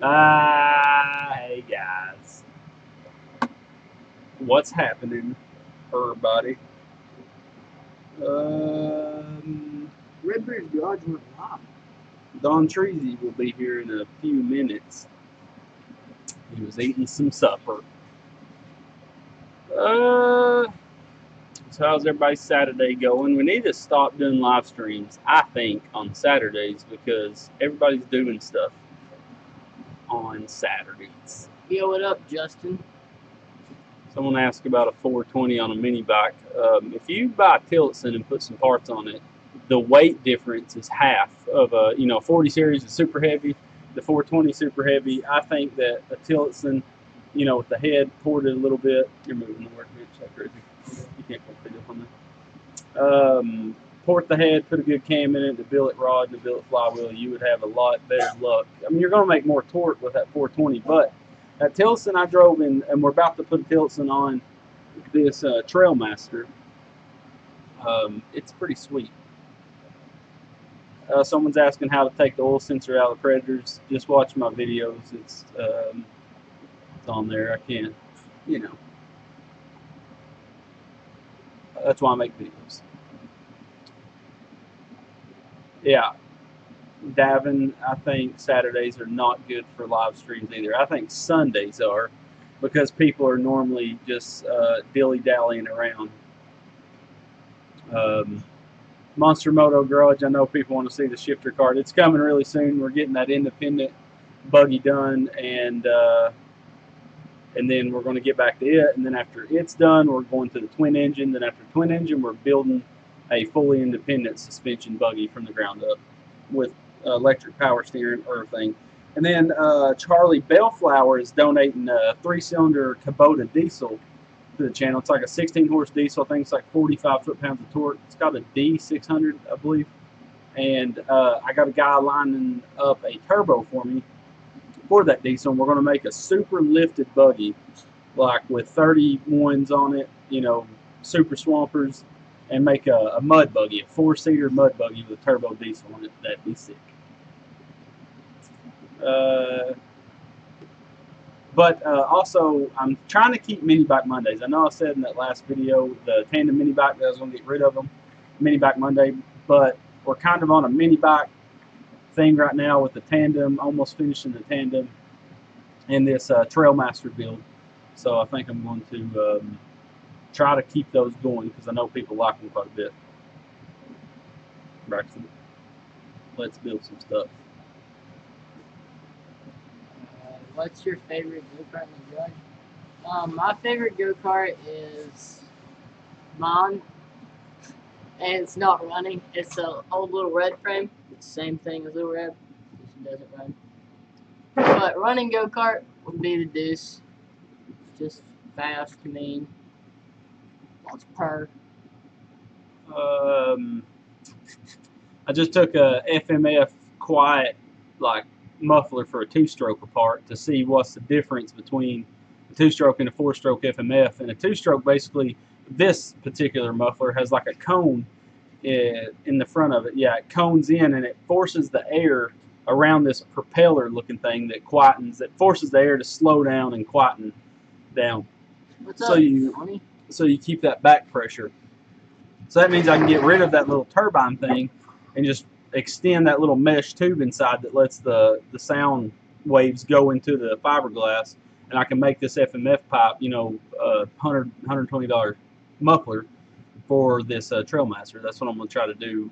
Hey guys, what's happening, everybody? Redbeard's garage went live. Dontrezzy will be here in a few minutes. He was eating some supper. So how's everybody's Saturday going? We need to stop doing live streams, I think, on Saturdays because everybody's doing stuff on Saturdays. Yo, what up, Justin? Someone asked about a 420 on a mini bike. If you buy Tillotson and put some parts on it, the weight difference is half of a 40 series is super heavy, the 420 super heavy. I think that a Tillotson, with the head ported a little bit. You're moving the workbench like crazy. You can't complete it on that. Port the head, put a good cam in it, the billet rod and the billet flywheel. You would have a lot better luck. I mean, you're going to make more torque with that 420, but that Tillotson I drove in, and we're about to put a Tillotson on this Trailmaster. It's pretty sweet. Someone's asking how to take the oil sensor out of the Predators. Just watch my videos. It's on there. I can't, That's why I make videos. Yeah. Davin, I think Saturdays are not good for live streams either. I think Sundays are because people are normally just dilly-dallying around. Monster Moto Garage, I know people want to see the shifter kart. It's coming really soon. We're getting that independent buggy done, and then we're going to get back to it. And then after it's done, we're going to the twin engine. Then after twin engine, we're building a fully independent suspension buggy from the ground up with electric power steering, everything. And then Charlie Bellflower is donating a 3-cylinder Kubota diesel to the channel. It's like a 16-horse diesel. I think it's like 45 foot-pounds of torque. It's got a D600, I believe. And I got a guy lining up a turbo for me for that diesel. And we're going to make a super lifted buggy, like with 31s on it, super swampers, and make a mud buggy, a 4-seater mud buggy with a turbo diesel on it. That'd be sick. But also, I'm trying to keep mini bike Mondays. I know I said in that last video, the tandem mini bike, that I was going to get rid of them, mini bike Monday, but we're kind of on a mini bike thing right now with the tandem, almost finishing the tandem, and this Trailmaster build. So I think I'm going to try to keep those going because I know people like them quite a bit. Braxton, let's build some stuff. What's your favorite go-kart in the garage? My favorite go-kart is mine, and it's not running. It's an old little red frame. It's the same thing as little red. It doesn't run. But running go-kart would be the Deuce. It's just fast, mean, lots of power. I just took a FMF quiet muffler for a 2-stroke apart to see what's the difference between a 2-stroke and a 4-stroke FMF. And a 2-stroke, basically, this particular muffler has like a cone in the front of it. Yeah, it cones in and it forces the air around this propeller looking thing that quietens, that forces the air to slow down and quieten down. What's up, Tony? So you keep that back pressure. So that means I can get rid of that little turbine thing and just extend that little mesh tube inside that lets the sound waves go into the fiberglass, and I can make this FMF pipe, $120 muffler for this Trailmaster. That's what I'm going to try to do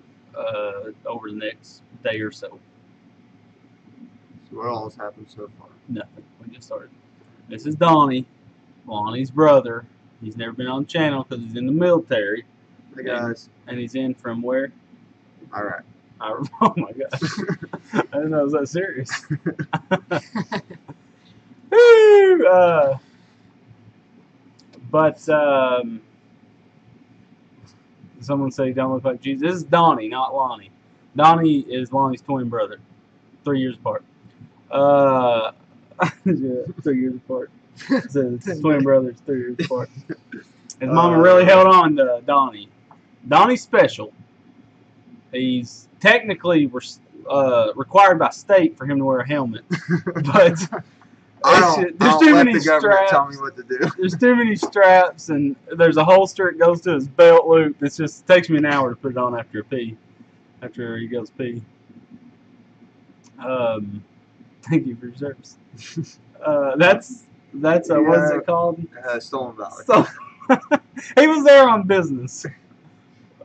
over the next day or so. So what all has happened so far? Nothing. We just started. This is Donnie, Lonnie's brother. He's never been on the channel because he's in the military. Hey guys. And he's in from where? Alright. Oh my gosh. I didn't know it was that serious. But someone say he don't look like Jesus. This is Donnie, not Lonnie. Donnie is Lonnie's twin brother. 3 years apart. Yeah, 3 years apart. So it's twin brothers, 3 years apart. His mama really held on to Donnie. Donnie's special. He's technically, required by state for him to wear a helmet. But I don't too let many the government straps. tell me what to do. There's too many straps, and there's a holster that goes to his belt loop. It takes me an hour to put it on after he goes pee. Thank you for your service. That's what's it called? Stolen Valor. So, he was there on business,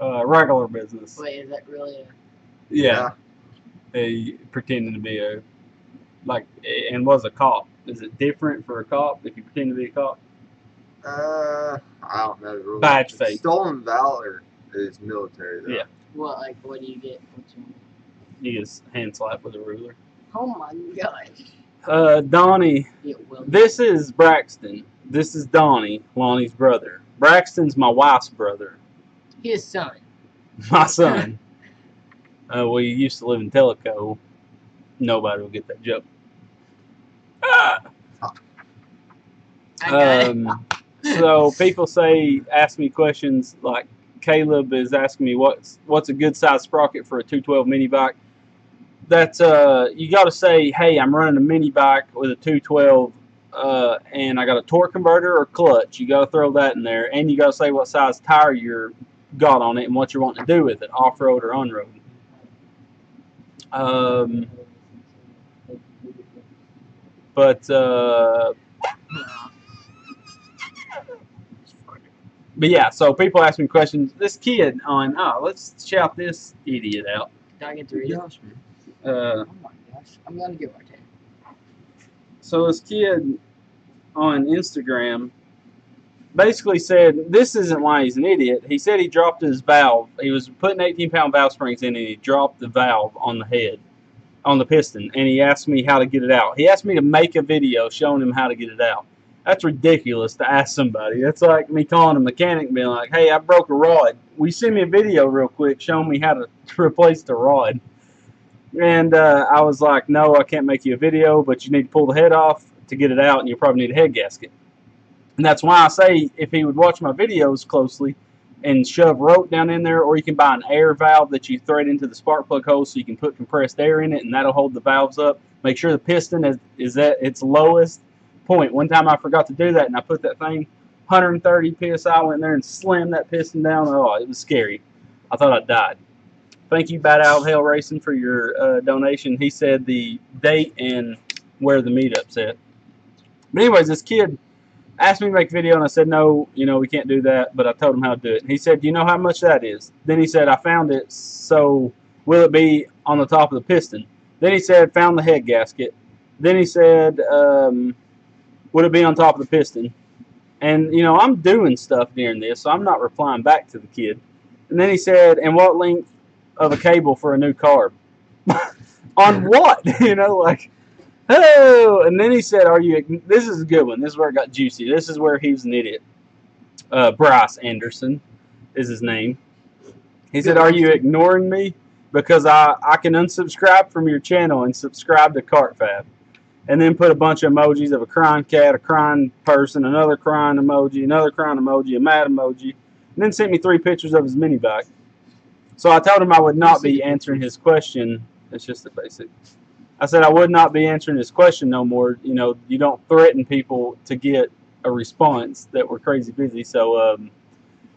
regular business. Wait, is that really a... Yeah. He pretended to be and was a cop. Is it different for a cop if you pretend to be a cop? I don't know the rules. Badge fake. Stolen Valor is military, though. Yeah. What do you get? You get a hand slap with a ruler. Oh my gosh. Donnie, this is Braxton. This is Donnie, Lonnie's brother. Braxton's my wife's brother. His son. My son. We used to live in Tellico. Nobody will get that joke. I got it. So people ask me questions like Caleb is asking me what's a good size sprocket for a 212 mini bike. That's you got to say, hey, I'm running a mini bike with a 212 and I got a torque converter or clutch. You got to throw that in there, and you got to say what size tire you're got on it and what you're wanting to do with it, off road or on road. But yeah, so people ask me questions. This kid let's shout this idiot out. Do I get to read it? Oh my gosh. I'm going to get my 10. So this kid on Instagram basically said, this isn't why he's an idiot. He said he dropped his valve. He was putting 18-pound valve springs in, and he dropped the valve on the head, on the piston, and he asked me how to get it out. He asked me to make a video showing him how to get it out. That's ridiculous to ask somebody. That's like me calling a mechanic and being like, hey, I broke a rod. Will you send me a video real quick showing me how to replace the rod? And I was like, no, I can't make you a video, but you need to pull the head off to get it out, and you probably need a head gasket. And that's why I say if he would watch my videos closely and shove rope down in there, or you can buy an air valve that you thread into the spark plug hole so you can put compressed air in it, and that'll hold the valves up. Make sure the piston is at its lowest point. One time I forgot to do that, and I put that thing 130 psi, went in there and slammed that piston down. Oh, it was scary. I thought I died. Thank you, Bad Out Hell Racing, for your donation. He said the date and where the meetup's at. But anyways, this kid asked me to make a video, and I said, no, we can't do that, but I told him how to do it. And he said, do you know how much that is? Then he said, I found it, so will it be on the top of the piston? Then he said, found the head gasket. Then he said, would it be on top of the piston? And, I'm doing stuff during this, so I'm not replying back to the kid. And then he said, and what length of a cable for a new carb? On what? Oh, and then he said, this is a good one. This is where it got juicy. This is where he's an idiot. Bryce Anderson is his name. He said, are you ignoring me? Because I can unsubscribe from your channel and subscribe to KartFab. And then put a bunch of emojis of a crying cat, a crying person, another crying emoji, another crying emoji, a mad emoji. And then sent me 3 pictures of his mini bike. So I told him I would not be answering his question. It's just the basic. I said I would not be answering his question no more. You don't threaten people to get a response that we're crazy busy. So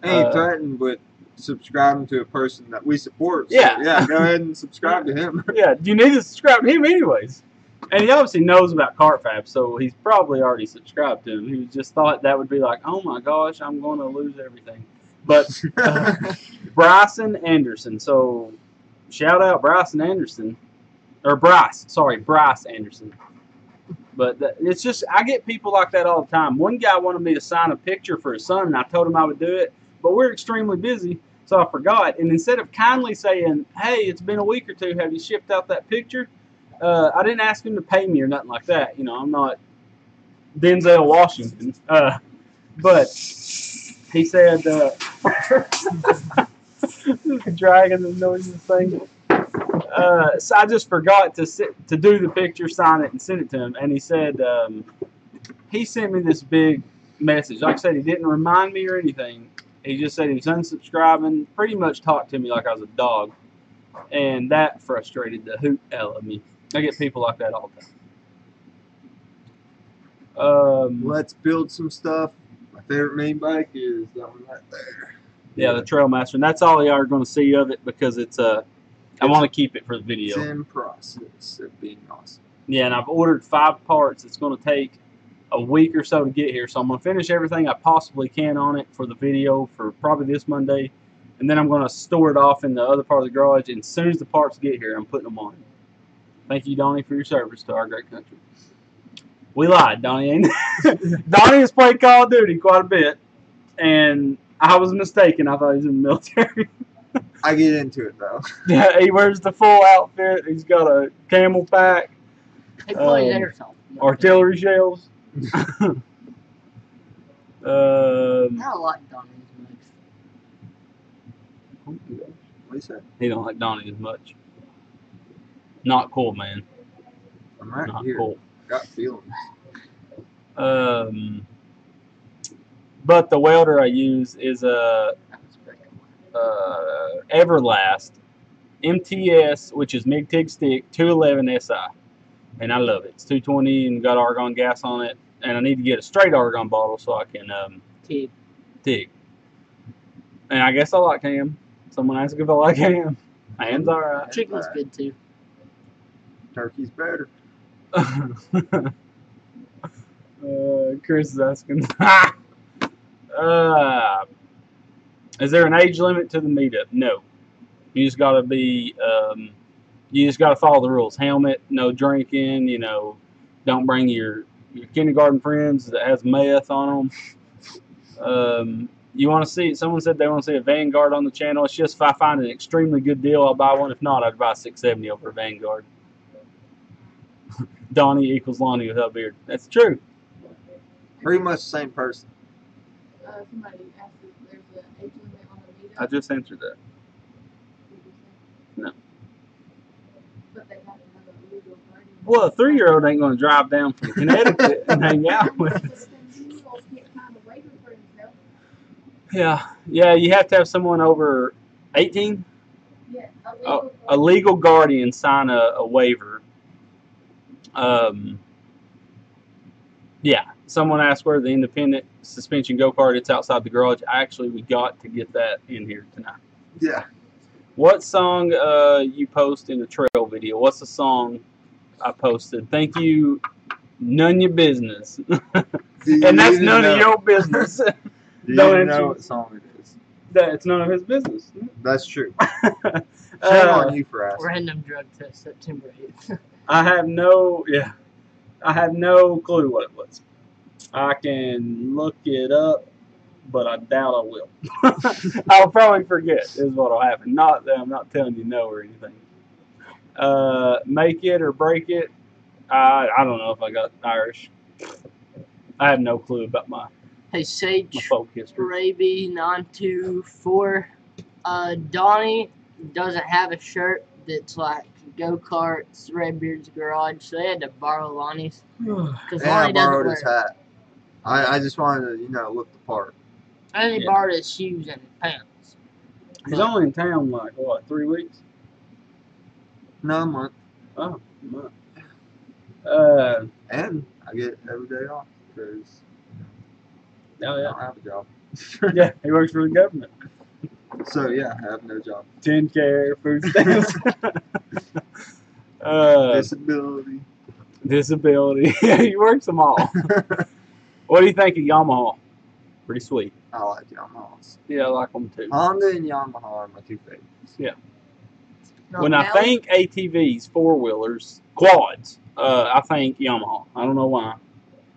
I ain't threatened with subscribing to a person that we support. So yeah, go ahead and subscribe to him. Yeah, you need to subscribe to him anyways. And he obviously knows about KartFab, so he's probably already subscribed to him. He just thought that would be like, oh my gosh, I'm going to lose everything. But Bryson Anderson. So shout out Bryson Anderson. Or Bryce Anderson. But it's just, I get people like that all the time. One guy wanted me to sign a picture for his son, and I told him I would do it. But we're extremely busy, so I forgot. And instead of kindly saying, hey, it's been a week or two, have you shipped out that picture? I didn't ask him to pay me or nothing like that. I'm not Denzel Washington. But he said, dragging the noises thing. So I just forgot to do the picture, sign it, and send it to him. And he said he sent me this big message. Like I said, he didn't remind me or anything. He just said he was unsubscribing. Pretty much talked to me like I was a dog. And that frustrated the hoot out of me. I get people like that all the time. Let's build some stuff. My favorite main bike is that one right there. Yeah, the Trailmaster. And that's all you are going to see of it because it's I want to keep it for the video. It's in process of being awesome. Yeah, and I've ordered 5 parts. It's going to take a week or so to get here. So I'm going to finish everything I possibly can on it for the video for probably this Monday. And then I'm going to store it off in the other part of the garage. And as soon as the parts get here, I'm putting them on. Thank you, Donnie, for your service to our great country. We lied, Donnie. Ain't Donnie has played Call of Duty quite a bit. And I was mistaken. I thought he was in the military. I get into it, though. Yeah, he wears the full outfit. He's got a camel pack. He plays airsoft. Artillery shells. I don't like Donnie as much. What do you say? He don't like Donnie as much. Not cool, man. I'm right Not here. cool. Got feelings. But the welder I use is a Everlast MTS, which is MIG-TIG stick 211 SI, and I love it. It's 220 and got argon gas on it, and I need to get a straight argon bottle so I can TIG. And I guess I like ham. Someone asked if I like ham. Ham's alright. Chicken's good too. Turkey's better. Chris is asking. Is there an age limit to the meetup? No. You just gotta be. You just gotta follow the rules. Helmet, no drinking. You know, don't bring your kindergarten friends that has meth on them. You want to see? Someone said they want to see a Vanguard on the channel. It's just if I find an extremely good deal, I'll buy one. If not, I'd buy 670 over a Vanguard. Donnie equals Lonnie without a beard. That's true. Pretty much the same person. Somebody asked if there's an age limit on the meetup. I just answered that. No. But they have to have a legal guardian. Well, a 3-year-old ain't going to drive down from Connecticut and hang out with us. Yeah, you have to have someone over 18. Yeah, A legal guardian sign a waiver. Yeah, someone asked where the independent suspension go-kart. It's outside the garage. Actually, we got to get that in here tonight. Yeah. What song you post in the trail video? What's the song I posted? Thank you, none your business. And that's none of your business. Do you even know what song it is? It's none of his business. That's true. Shame on you for asking. Random drug test September 8th. I have no clue what it was. I can look it up, but I doubt I will. I'll probably forget is what'll happen. Not that I'm not telling you no or anything. Make it or break it. I don't know if I got Irish. I have no clue about my Hey, Sage folk history. Raby 924. Donnie doesn't have a shirt that's like go-karts, Redbeard's Garage, so they had to borrow Lonnie's. Because And I Lonnie doesn't borrowed wear his hat. I just wanted to, look the part. And he borrowed his shoes and pants. He's only in town like, what, 3 weeks? No, a month. Oh, a month. And I get every day off because I Oh, yeah. don't have a job. Yeah, he works for the government. So, yeah, I have no job. 10K, food stamps. Disability. Disability. Yeah, he works them all. What do you think of Yamaha? Pretty sweet. I like Yamahas. Yeah, I like them too. Honda and Yamaha are my two favorites. Yeah. No, When I now- think ATVs, four-wheelers, quads, I think Yamaha. I don't know why.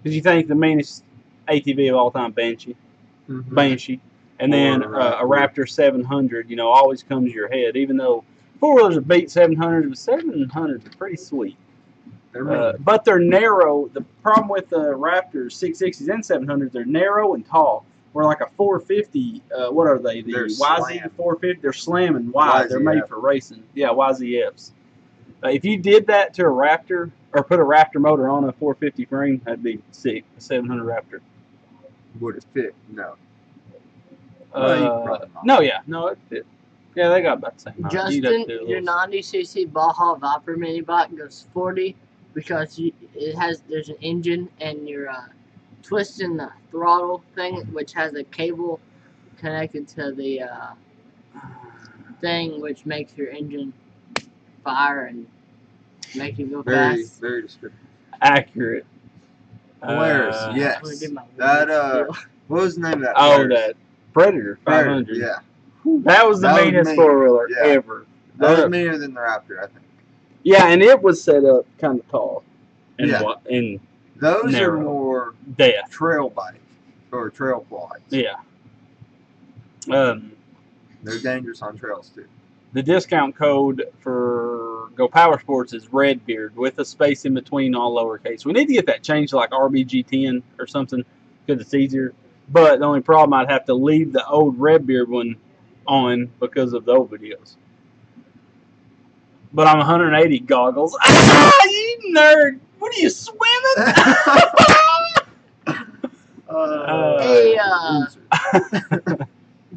Because you think the meanest ATV of all time, Banshee. And then Or a Raptor 700, always comes to your head. Even though four-wheelers are beat 700s, but 700s are pretty sweet. They're mean. But they're narrow. The problem with the Raptors 660s and 700s, they're narrow and tall. Where like a 450, what are they? The They're YZ slam. 450, they're slamming wide. They're made YZF. for racing. Yeah, YZFs. If you did that to a Raptor, or put a Raptor motor on a 450 frame, that'd be sick. A 700 Raptor. Would it fit? No. Well, you probably not. No, yeah, no, it fit. Yeah, they got about the same height. You'd have to Justin, do a your little- 90cc Baja Viper mini bike goes 40 because there's an engine and you're twisting the throttle thing, which has a cable connected to the thing, which makes your engine fire and make you go Very, fast. very descriptive. accurate. Polaris, Uh, yes. I'm gonna get my That wheels still. what was the name of that? Oh, Polaris? that Predator 500. Yeah, That was the That was meanest mean. four-wheeler Yeah. ever. that was meaner than the Raptor, I think. Yeah, and it was set up kind of tall and Yeah. in Those Narrow. are more death. trail bikes or trail quads. Yeah. They're dangerous on trails too. The discount code for Go Power Sports is Redbeard with a space in between, all lowercase. We need to get that changed to like RBG10 or something because it's easier. But the only problem, I'd have to leave the old Redbeard one on because of the old videos. But I'm 180 goggles. Ah, you nerd! What are you swimming? Hey, loser.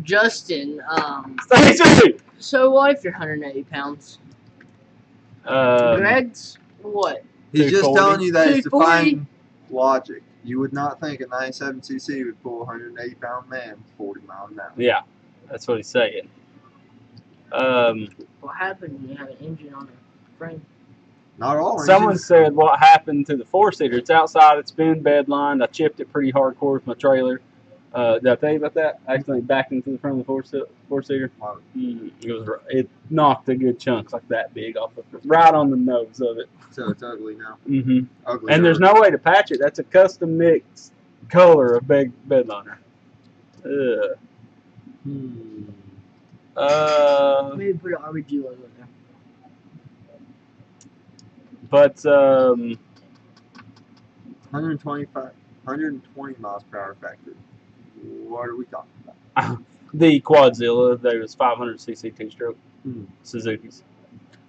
Justin, Seriously! so what if you're 180 pounds? Greg's what? He's just 240. telling you that it's 240. defying logic. You would not think a 97cc would pull a 180-pound man 40 miles an hour. Yeah, that's what he's saying. What happened when you have an engine on a frame? Not all Someone engines. said what happened to the four-seater. It's outside. It's been bed lined. I chipped it pretty hardcore with my trailer. Did I tell you about that? I accidentally backed into the front of the four-seater. It knocked a good chunk like that big off of right on the nose of it. So it's ugly now. Mm-hmm. Ugly. And there's no way to patch it. That's a custom mixed color of bed liner. Ugh. Maybe put an RBG logo in there. But 120 miles per hour factory. What are we talking about? the Quadzilla, there was 500cc two-stroke Suzuki's.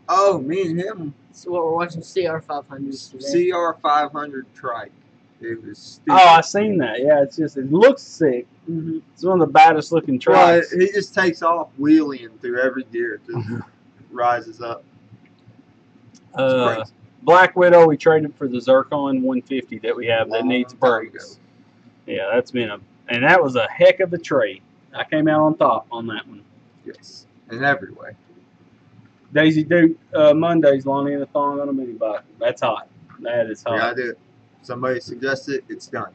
Oh, me and him. So what we're watching CR500s today. CR500 trike. It was stupid. Oh, I seen that. Yeah, it looks sick. Mm-hmm. It's one of the baddest looking Well, trikes. he just takes off wheeling through every gear. Just rises up. It's crazy. Black Widow, we traded for the Zircon 150 that we have that Long needs time brakes. ago. Yeah, that's been and that was a heck of a trade. I came out on top on that one. Yes, in every way. Daisy Duke, Mondays, Lonnie and a thong on a mini bike. That's hot. That is We hot. gotta do it. Somebody suggests it, it's done.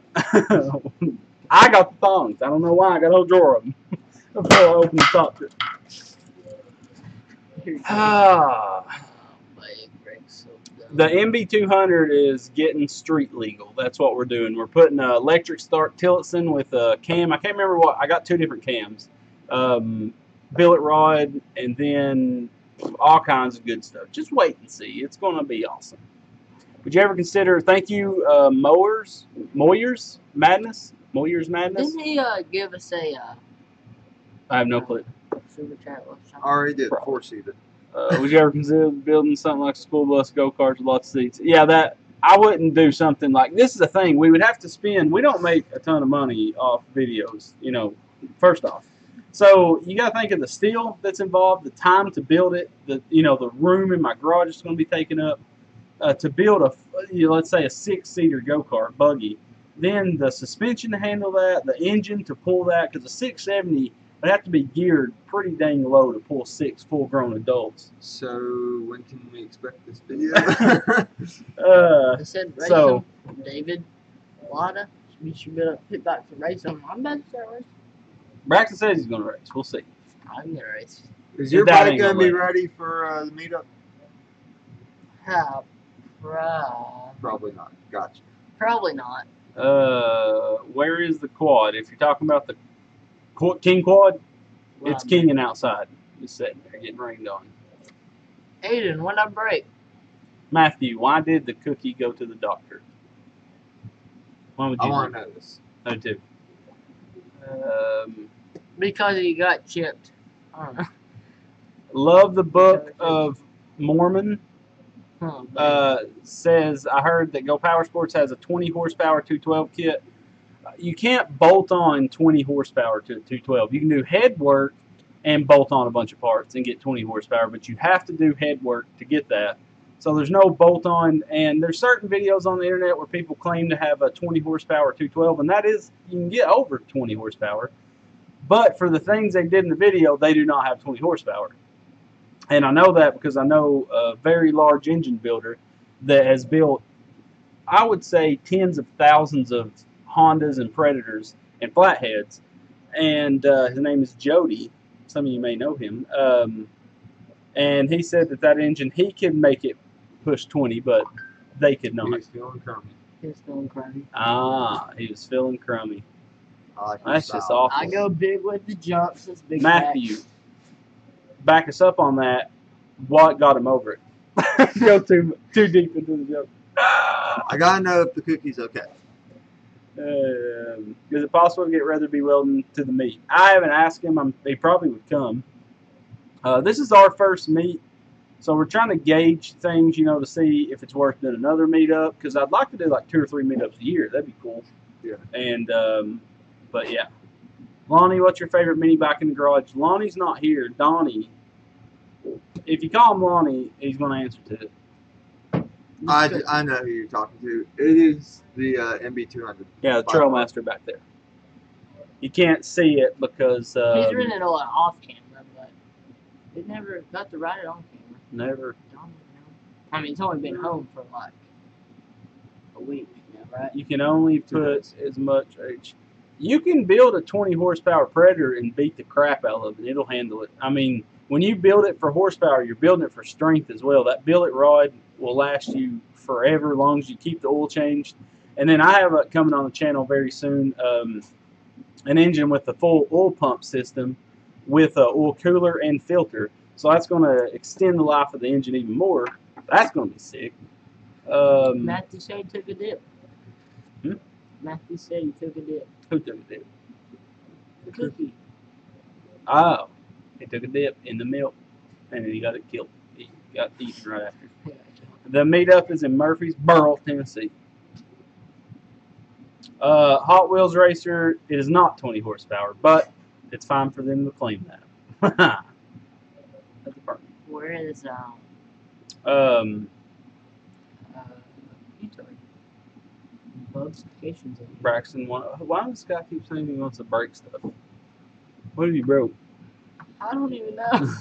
I got the thongs. I don't know why. I got a whole drawer of them. Before I open the top. The MB200 is getting street legal. That's what we're doing. We're putting an electric start Tillotson with a cam. I can't remember what. I got two different cams. Billet rod and then all kinds of good stuff. Just wait and see. It's going to be awesome. Would you ever consider, thank you, Moyers Madness? Didn't he give us a I have no clue. super chat or something? Already did. Probably. Four-seater. Would you ever consider building something like a school bus, go-karts with lots of seats? Yeah, that I wouldn't do something like this. Is the thing, we would have to spend. We don't make a ton of money off videos, first off. So you got to think of the steel that's involved, the time to build it, the room in my garage is going to be taken up to build let's say a 6-seater go-kart buggy. Then the suspension to handle that, the engine to pull that, because the 670 would have to be geared pretty dang low to pull 6 full-grown adults. So when can we expect this video? They said race So- him. David Lada. You should be able to pick back to race him. I'm about to start racing. Braxton says he's going to race. We'll see. I'm gonna race. Is your That bike ain't gonna gonna be let- ready for the meetup? Probably not. Gotcha. Probably not. Where is the quad? If you're talking about the King quad, it's kinging outside. Just sitting there getting rained on. Aiden, when I break? Matthew, why did the cookie go to the doctor? Why would I you? want to know this. No, too. Because he got chipped. I don't know. Love the Book of Mormon. Huh, Says, I heard that Go Power Sports has a 20 horsepower 212 kit. You can't bolt on 20 horsepower to a 212. You can do head work and bolt on a bunch of parts and get 20 horsepower. But you have to do head work to get that. So there's no bolt on, and there's certain videos on the internet where people claim to have a 20 horsepower 212, and that is, you can get over 20 horsepower. But for the things they did in the video, they do not have 20 horsepower. And I know that because I know a very large engine builder that has built, I would say, tens of thousands of Hondas and Predators and Flatheads. And his name is Jody. Some of you may know him. And he said that engine, he could make it push 20, but they could not. He was feeling crummy. He was feeling crummy. Ah, he was feeling crummy. Like That's just awful. I go big with the jumps. It's big Matthew, back us up on that. What got him over it? Go too deep into the joke. I gotta know if the cookie's okay. Is it possible to get Weatherby Welding to the meet? I haven't asked him. He probably would come. This is our first meet, so we're trying to gauge things, to see if it's worth doing another meetup. Because I'd like to do like 2 or 3 meetups a year. That'd be cool. Yeah. And but yeah, Lonnie, what's your favorite mini bike in the garage? Lonnie's not here. Donnie, if you call him Lonnie, he's going to answer to it. I know who you're talking to. It is the MB200. Yeah, the Trailmaster back there. You can't see it because He's ridden it a lot off camera, but he never got to ride it on camera. Never. I mean, he's only been home for like a week now, right? You can only put as much. You can build a 20 horsepower Predator and beat the crap out of it. It'll handle it. I mean, when you build it for horsepower, you're building it for strength as well. That billet rod will last you forever, as long as you keep the oil changed. And then I have coming on the channel very soon an engine with a full oil pump system with an oil cooler and filter. So that's going to extend the life of the engine even more. That's going to be sick. Matthew said he took a dip. Matthew said he took a dip. Who took a dip? The cookie. Oh, he took a dip in the milk, and then he got it killed. He got eaten right after. The meetup is in Murfreesboro, Tennessee. Hot Wheels Racer, it is not 20 horsepower, but it's fine for them to claim that. That's a part. Where is Bugsfications? Braxton, why does this guy keep saying he wants to break stuff? What have you broke? I don't even know.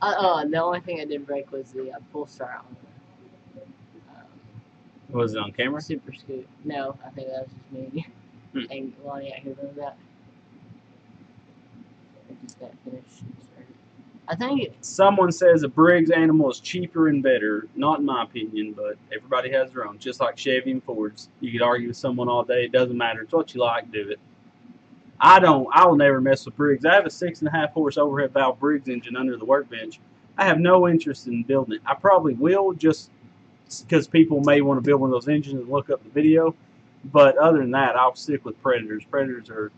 The only thing I did break was the pull start on Was it on camera? Super Scoot. No, I think that was just me. And Lonnie out here doing that. I just got finished and started. I think Someone says a Briggs animal is cheaper and better. Not in my opinion, but everybody has their own. Just like Chevy and Fords. You could argue with someone all day. It doesn't matter. It's what you like. Do it. I will never mess with Briggs. I have a 6.5 horse overhead valve Briggs engine under the workbench. I have no interest in building it. I probably will, just because people may want to build one of those engines and look up the video. But other than that, I'll stick with Predators. Predators are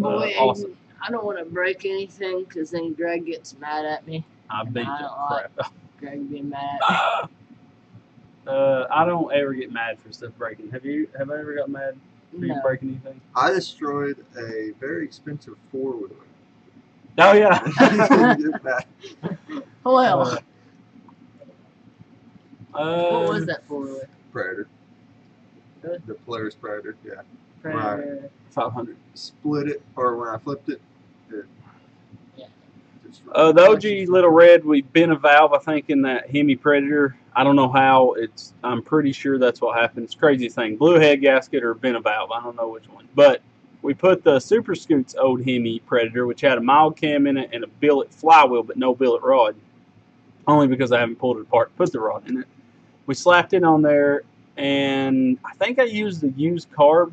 awesome. I don't want to break anything because then Greg gets mad at me. I beat the crap out. Greg being mad at me. I don't ever get mad for stuff breaking. Have I ever got mad for you breaking anything? I destroyed a very expensive 4-wheeler. Oh yeah. Well, what was that for? Predator. Really? The Polaris Predator, yeah. Predator. Right. 500. Split it, or when I flipped it, Yeah. The OG Little Red, we bent a valve, I think, in that Hemi Predator. I don't know how. I'm pretty sure that's what happened. It's a crazy thing. Blew a head gasket or bent a valve. I don't know which one. But we put the Super Scoot's old Hemi Predator, which had a mild cam in it and a billet flywheel, but no billet rod. Only because I haven't pulled it apart to put the rod in it. We slapped it on there, and I think I used the used carb,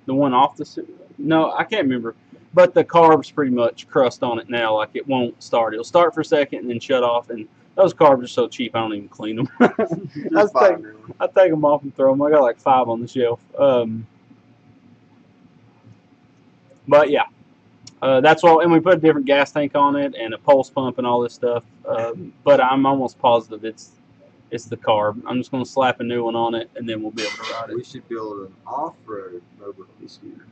the one off the... No, I can't remember. But the carb's pretty much crust on it now, like it won't start. It'll start for a second and then shut off, and those carbs are so cheap I don't even clean them. I take them off and throw them. I got like 5 on the shelf. But yeah, that's what. And we put a different gas tank on it and a pulse pump and all this stuff. But I'm almost positive it's the carb. I'm just going to slap a new one on it and then we'll be able to ride it. We should build an off-road mobility scooter.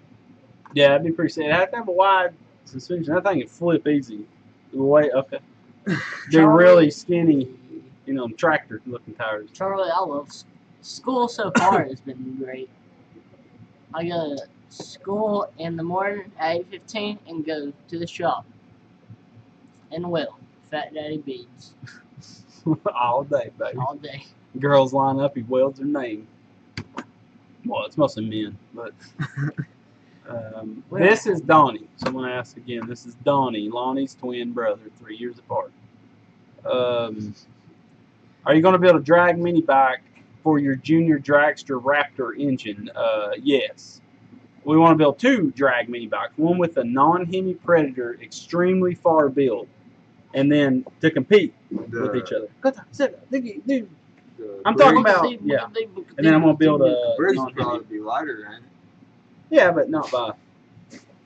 Yeah, that'd be pretty sick. It has to have a wide suspension. That thing can flip easy. Way okay. They're Charlie- really skinny, tractor-looking tires. Charlie, I love school so far has been great. I go to school in the morning at 8:15 and go to the shop. And Will, Fat Daddy Beads, All day, baby. all day. Girls line up, he welds their name. Well, it's mostly men, but this is Donnie. Someone asked again. This is Donnie, Lonnie's twin brother, 3 years apart. Are you going to build a drag mini bike for your junior dragster Raptor engine? Yes. We want to build 2 drag mini bikes. One with a non-Hemi Predator, extremely far build, and then to compete with each other. I'm talking about, yeah. And then I'm going to build a Bridge would non-Hemi. probably be lighter, ain't it? Yeah, but not by.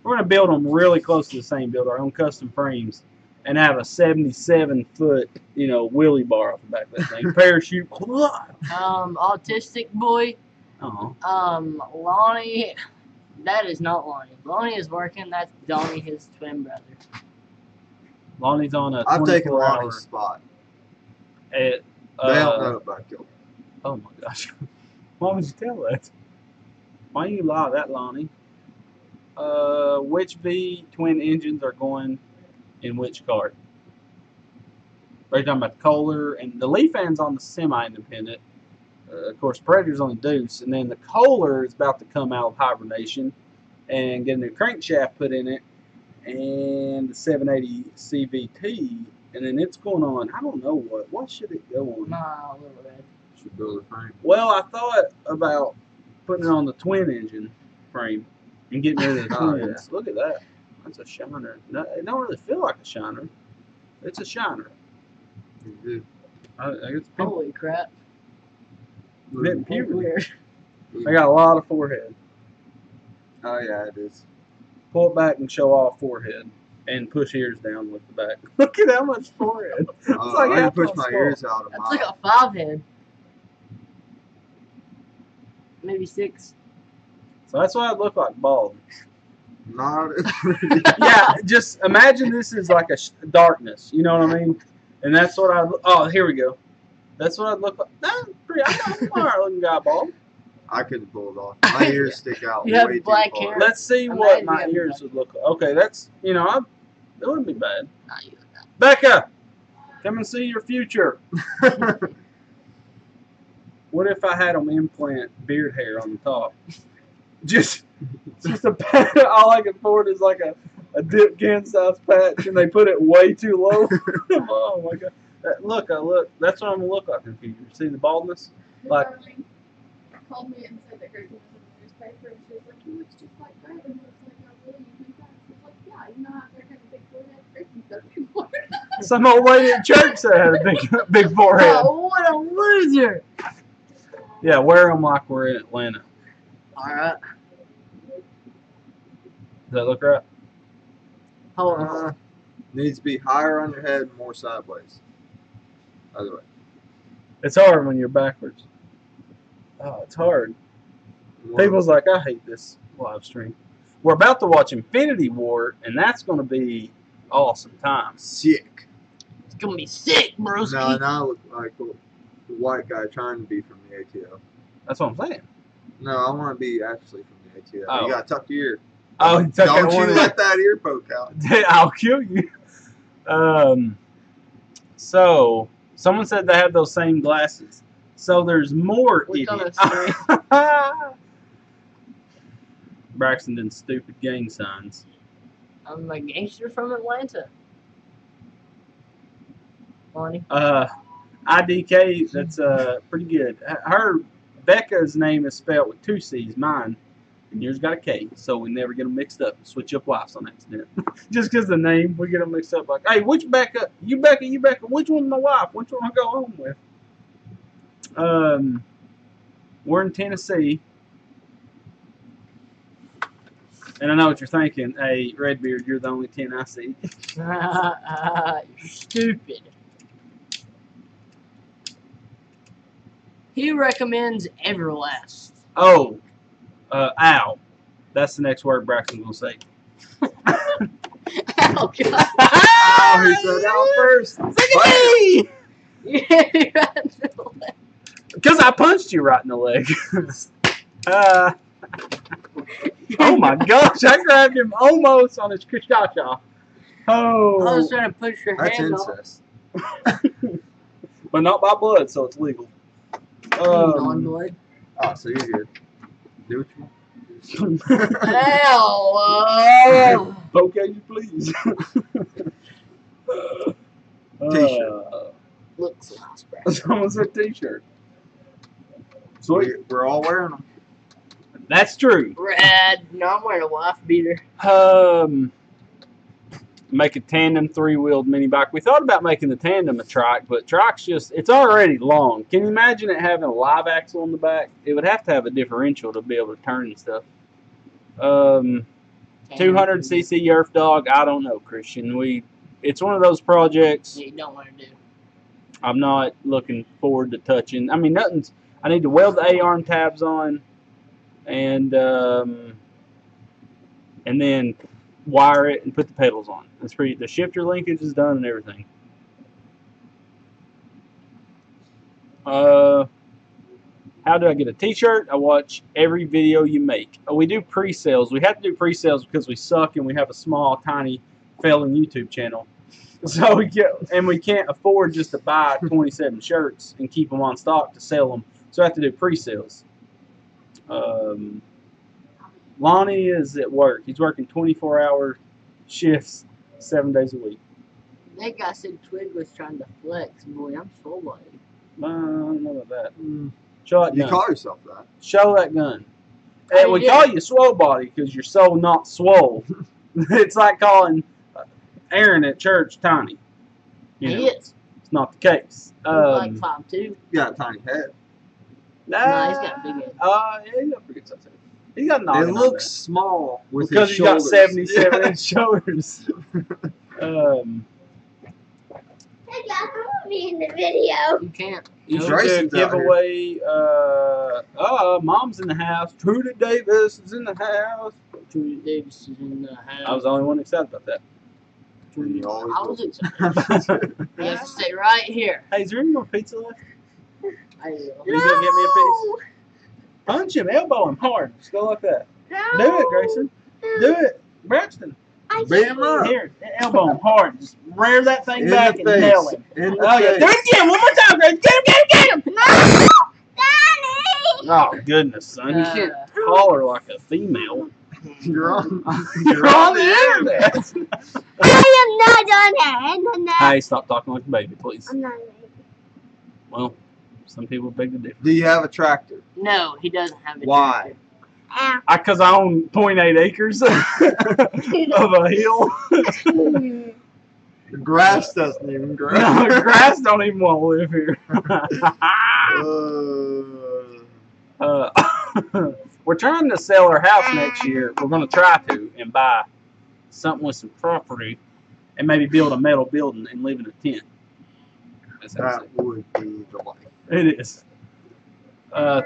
We're going to build them really close to the same, build our own custom frames, and have a 77-foot, wheelie bar off the back of that thing. Parachute. Autistic boy. Lonnie. That is not Lonnie. Lonnie is working. That's Donnie, his twin brother. Lonnie's on a I've taken 24-hour. Lonnie's spot. They don't know about Gilbert. Oh my gosh. Why would you tell that? Why you lie that, Lonnie? Which V twin engines are going in which kart? Are you talking about the Kohler? And the Lee fan's on the semi-independent. Of course, Predator's on the Deuce. And then the Kohler is about to come out of hibernation and get a new crankshaft put in it. And the 780 CVT. And then it's going on, I don't know what should it go on? Nah, Little Red. Should build a frame. Well, I thought about putting it on the twin engine frame and getting rid of the Oh, twins. Look at that. That's a shiner. No, it don't really feel like a shiner. It's a shiner. I guess Holy crap. Mid puberty. Weird. I got a lot of forehead. Oh yeah, it is. Pull it back and show off forehead. And push ears down with the back. Look at how much forehead. It's like I can half push my my skull. ears out of That's my like a 5 head. Maybe 6. So that's what I'd look like bald. Not Yeah, just imagine this is like a darkness. You know what I mean? And that's what I. Oh, here we go. That's what I'd look like. Nah, I'm alright looking guy, bald. I couldn't pull it off. My ears stick out You have way black too far. hair. Let's see what my ears would look like. Okay, that's that wouldn't be bad. Nah, you would not. Becca, come and see your future. What if I had them implant beard hair on the top? Just a all I can afford is like a dip can size patch, and they put it way too low. Oh my god! Look, that's what I'm gonna look like in the future. See the baldness? Like, Darling called me and said that Gracie was in the newspaper, and she was like, "He looks just like Brad." And I was like, "Oh, really? You think that?" She was like, "Yeah, you know how they're kind of big forehead. Gracie's got a big forehead." some old lady at church that had a big forehead. Oh, what a loser! Yeah, wear them like we're in Atlanta. Alright. Does that look right? Hold on. Needs to be higher on your head and more sideways. Other way. It's hard when you're backwards. Oh, it's hard. People's like, I hate this live stream. We're about to watch Infinity War, and that's going to be awesome times. Sick. It's gonna be sick, broski. No, and I look like the white guy trying to be from the ATO. That's what I'm saying. No, I want to be actually from the ATO. Oh. You got to tuck your ear. Oh, you took Don't that you one let that ear poke out. I'll kill you. So, someone said they have those same glasses. So there's more Look on idiots. the Braxton did stupid gang signs. I'm a gangster from Atlanta. Lonnie. IDK, that's pretty good. Her, Becca's name is spelled with 2 C's, mine, and yours got a K, so we never get them mixed up and switch up wives on accident. Just because the name, we get them mixed up like, hey, which Becca? You Becca, which one's my wife? Which one I go home with? We're in Tennessee, and I know what you're thinking. Hey, Redbeard, you're the only 10 I see. You're stupid. He recommends Everlast. Oh, ow. That's the next word Braxton's going to say. Oh, God. Oh, he said that one first. Hey! Yeah, you're right in the leg. Because I punched you right in the leg. Oh my gosh, I grabbed him almost on his krishasha. Oh. I was trying to push your That's hand off. incest. But not by blood, so it's legal. Non-blood. Oh, so you're good. Do what you want. Ow! Okay, you please. T-shirt. Looks nice, bro. Someone said t-shirt. Sweet. We're all wearing them. That's true. Red. No, I'm wearing a wife beater. Make a tandem 3-wheeled mini bike. We thought about making the tandem a trike, but trike's it's already long. Can you imagine it having a live axle on the back? It would have to have a differential to be able to turn and stuff. 200cc Yerf dog. I don't know, Christian. It's one of those projects You don't want to do. I'm not looking forward to touching. I mean, I need to weld the A-arm tabs on, and then wire it and put the pedals on. It's pretty. The shifter linkage is done and everything. How do I get a t-shirt? I watch every video you make. We do pre-sales. We have to do pre-sales because we suck and we have a small, tiny, failing YouTube channel. So we can't afford just to buy 27 shirts and keep them on stock to sell them. So I have to do pre-sales. Lonnie is at work. He's working 24-hour shifts, 7 days a week. That guy said Twig was trying to flex. Boy, I'm full body. I don't know about that. Show that You gun. call yourself that. Show that gun. Oh, And we you call you swole body because you're so not swole. It's like calling Aaron at church tiny. You know, He is. it's not the case. He's like 5'2". You got a tiny head. No, he's got a big head. Yeah, he's got a pretty good size head. He's got a noggin It on looks that. small with Because his he's got shoulders. 77-inch shoulders. Hey guys, I want to be in the video. You can't. You should do a Grayson's out here. giveaway. Mom's in the house. Trudy Davis is in the house. Trudy Davis is in the house. I was the only one excited about that. And you always I was will. excited. You have to stay right here. Hey, is there any more pizza left? I will. You go get me a piece. Punch him, elbow him hard. Just go like that. Do it, Grayson. Do it. Braxton. Beat him up. Here, elbow him hard. Just rear that thing In back the and face. nail him. In the Oh, yeah. Do face. it again. One more time, Grayson. Get him, get him, get him. No! Daddy! Oh, goodness, son. You can't holler like a female. You're on. You're on the internet. I am not on it. Hey, stop talking like a baby, please. I'm not. Well, some people beg to differ. Do you have a tractor? No, he doesn't have a Why? Because I own 0.8 acres of a hill. The grass doesn't even grow. No, the grass don't even want to live here. We're trying to sell our house next year. We're going to try to and buy something with some property and maybe build a metal building and live in a tent. That's how That would be the life. it is.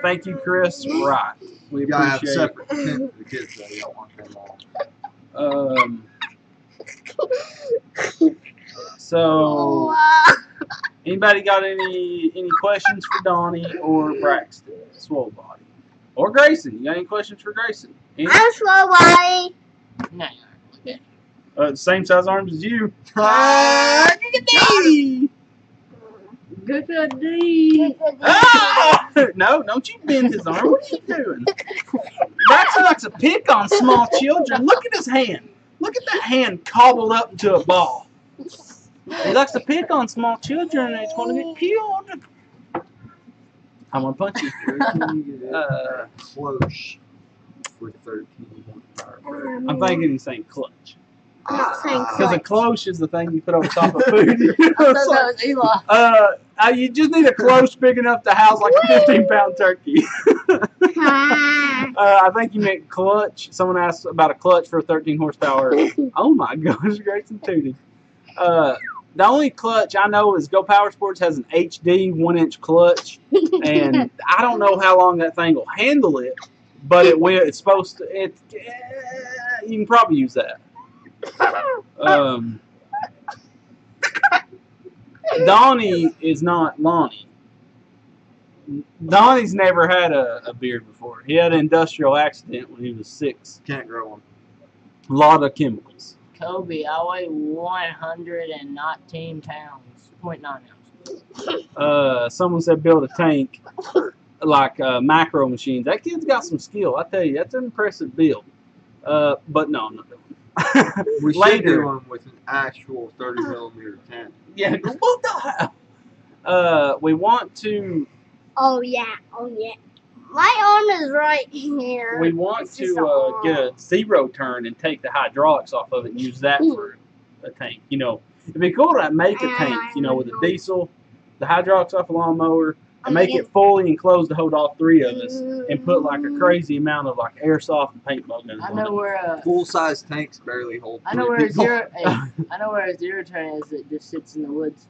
Thank you, Chris. Right. We You gotta have a appreciate it. separate tent for the kids though. You don't want them all. So, anybody got any questions for Donnie or Braxton? Swole body. Or Grayson. You got any questions for Grayson? Any? I'm slow body. No. Okay. The same size arms as you. Good idea. Ah! No, don't you bend his arm. What are you doing? Braxton likes to pick on small children. Look at his hand. Look at that hand cobbled up into a ball. He likes to pick on small children and he's going to get killed. I'm going to punch you. Close for 13 horsepower. I'm thinking he's saying clutch. I'm not saying Because a cloche is the thing you put over top of food. I thought that was Eli. You just need a cloche big enough to house like a 15-pound turkey. I think you meant clutch. Someone asked about a clutch for a 13 horsepower. Oh my gosh, Grayson tooted. The only clutch I know is Go Power Sports has an HD 1-inch clutch, and I don't know how long that thing will handle it, but it will. It's supposed to. You can probably use that. Donnie is not Lonnie. Donnie's never had a beard before. He had an industrial accident when he was 6. Can't grow them. A lot of chemicals. Kobe, I weigh 119 pounds, 0.9 ounces. Someone said build a tank like macro machines. That kid's got some skill. I tell you, that's an impressive build. But no, I'm not doing it. We should Later. do one with an actual 30mm tank. Yeah, what the hell? We want to. Oh yeah. My arm is right here. We want It's just to get a zero turn and take the hydraulics off of it and use that for a tank. You know, it'd be cool to make a tank, you know, with a diesel, the hydraulics off a lawnmower, and make it fully enclosed to hold all 3 of us, and put like a crazy amount of like airsoft and paintball guns I on know it. where Full-size tanks barely hold. I know 3 where a people. zero. Hey, I know where a zero turn is. That just sits in the woods.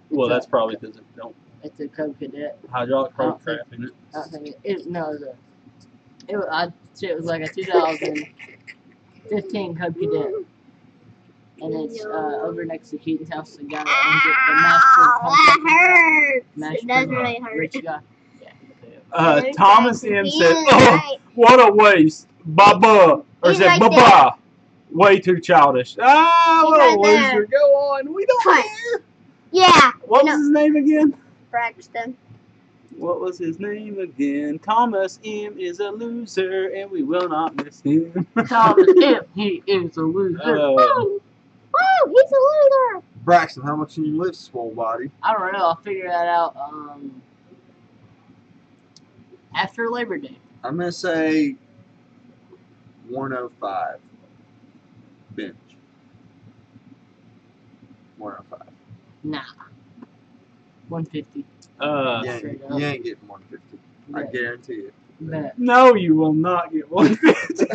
Well, that's probably because it don't It's a Cub Cadet. hydraulic I don't crap in it. I don't think it no, it was like a 2015 Cub Cadet, and it's over next to Keaton's house. The guy that owns it, the master It doesn't really hurt. rich guy. Thomas M said, "Oh, what a waste, Baba," or He's said, right "Baba." Way too childish. Ah, He's what a right there. loser. Go on. We don't Cut. care. Yeah, What was his name again? Braxton. What was his name again? Thomas M is a loser, and we will not miss him. Thomas M, he is a loser. Whoa, he's a loser. Braxton, how much can you lift, swole body? I don't know. I'll figure that out after Labor Day. I'm gonna say 105 bench. 105. Nah. 150. You ain't getting 150. I Bet. guarantee it. Bet. No, you will not get 150.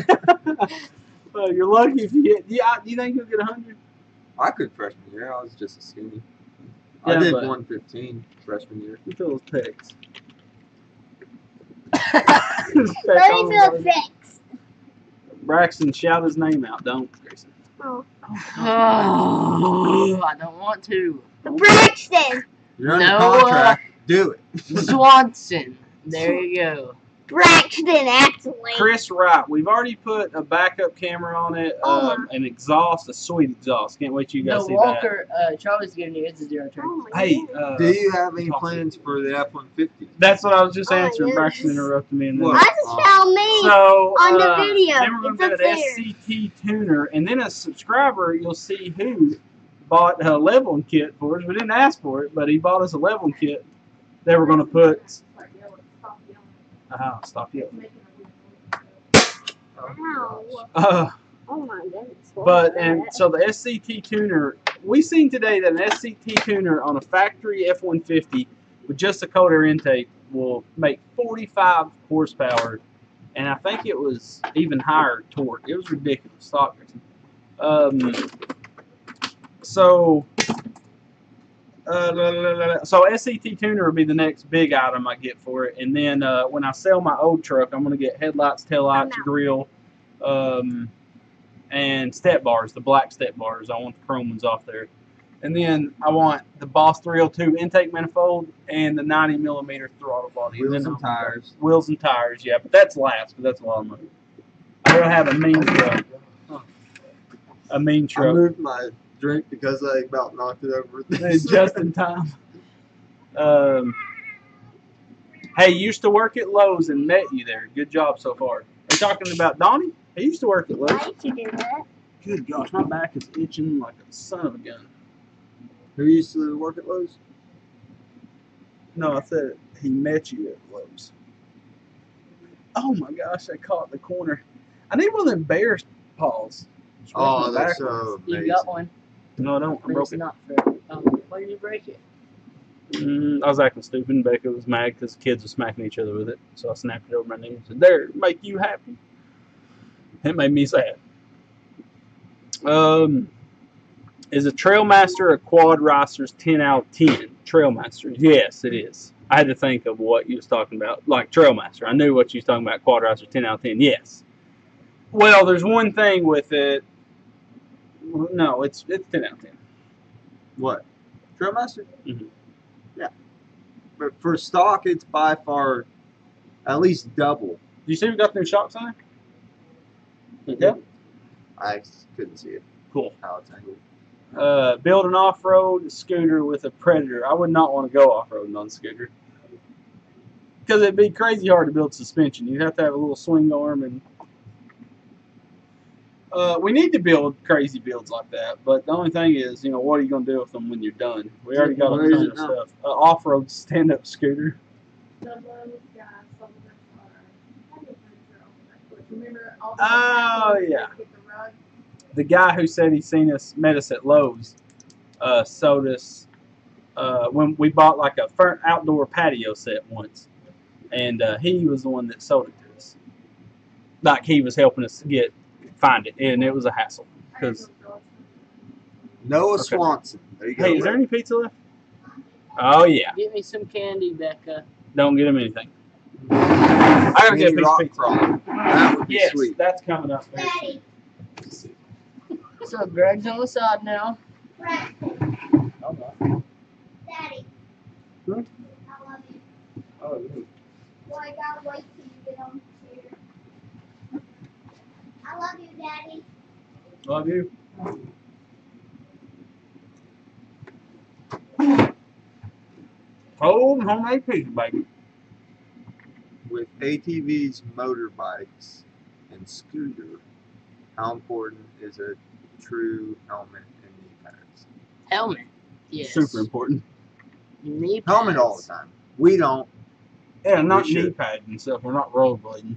You're lucky if you get. Yeah, do you think you'll get 100? I could freshman year. I was just a skinny. Yeah, I did but- 115 freshman year. Look at those pecs. Let me feel fixed. Braxton, shout his name out. Don't, Grayson. Oh. Oh, I don't want to. Braxton. You're under No, contract. Do it. Swanson. There you go. Braxton, actually. Chris Wright, we've already put a backup camera on it, an exhaust, a sweet exhaust. Can't wait till you guys No, see Walker, Charlie's giving you his zero turn. Oh my that. Hey, goodness. Do you have any plans for the F-150? that's what I was just Oh, answering. yes. Braxton interrupted me. And then, What? I just found me. so, on the video. then we're going to It's get an up there. SCT tuner, and then a subscriber, you'll see who bought a leveling kit for us. We didn't ask for it, but he bought us a leveling kit that we're going to put. Stop yelling. Ow. Oh my goodness. what But was and that? so the SCT tuner, we seen today that an SCT tuner on a factory F-150 with just a cold air intake will make 45 horsepower, and I think it was even higher torque. It was ridiculous. Stock. So SCT tuner will be the next big item I get for it, and then when I sell my old truck, I'm gonna get headlights, taillights, grill, and step bars, the black step bars. I want the chrome ones off there, and then I want the Boss 302 intake manifold and the 90mm throttle body. Wheels and then and tires. Wheels and tires, yeah, but that's last, but that's a lot of money. I will have a mean truck. A mean I truck. moved my drink because I about knocked it over. Just in time. Hey, used to work at Lowe's and met you there. Good job so far. Are you talking about Donnie? He used to work at Lowe's. Why did you do that? Good gosh, my back is itching like a son of a gun. Who used to work at Lowe's? No, I said he met you at Lowe's. Oh my gosh, I caught the corner. I need one of them bear paws. Oh, My that's back. so You amazing. got one. No, I don't. I But broke it's it. not for. Why did you break it? I was acting stupid, and Becca was mad because the kids were smacking each other with it. So I snapped it over my knee and said, "There, make you happy." It made me sad. Is a Trailmaster a quad racer's 10 out of 10? Trailmaster, yes, it is. I had to think of what you was talking about, like Trailmaster. I knew what you was talking about. Quad racer 10 out of 10. Yes. Well, there's one thing with it. No, it's 10 out of 10. What? Trailmaster? Mhm. Yeah. But for stock, it's by far at least double. Do you see we got the new shocks on it? Yeah. I couldn't see it. Cool. How it's angled. Build an off-road scooter with a Predator. I would not want to go off-roading on a scooter. Because it'd be crazy hard to build suspension. You'd have to have a little swing arm, and we need to build crazy builds like that. But the only thing is, what are you gonna do with them when you're done? We already got Where a is ton it of now? stuff. Off-road stand-up scooter. Remember all Oh, yeah. Get the rug? The guy who said he met us at Lowe's, sold us when we bought like a outdoor patio set once, and he was the one that sold it to us. Like he was helping us find it, and it was a hassle. Because Noah Okay. Swanson. There you go. hey, is there any pizza left? Oh yeah, Get me some candy, Becca. don't get him anything. I gotta get a Mini piece rock of pizza. crawler. That would be Yes, sweet. that's coming up very soon. Daddy. So Greg's on the side now. Brett. Oh, no. Daddy. Hmm? I love you. Oh, yeah. Well, I gotta wait till you get on the chair. I love you, Daddy. Love you. Cold homemade pizza, baby. With ATVs, motorbikes, and scooter, how important is a true helmet and knee pads? Helmet. Yes. Super important. Knee Helmet pads. all the time. We don't. Yeah, not We knee should. pads and stuff. We're not rollerblading.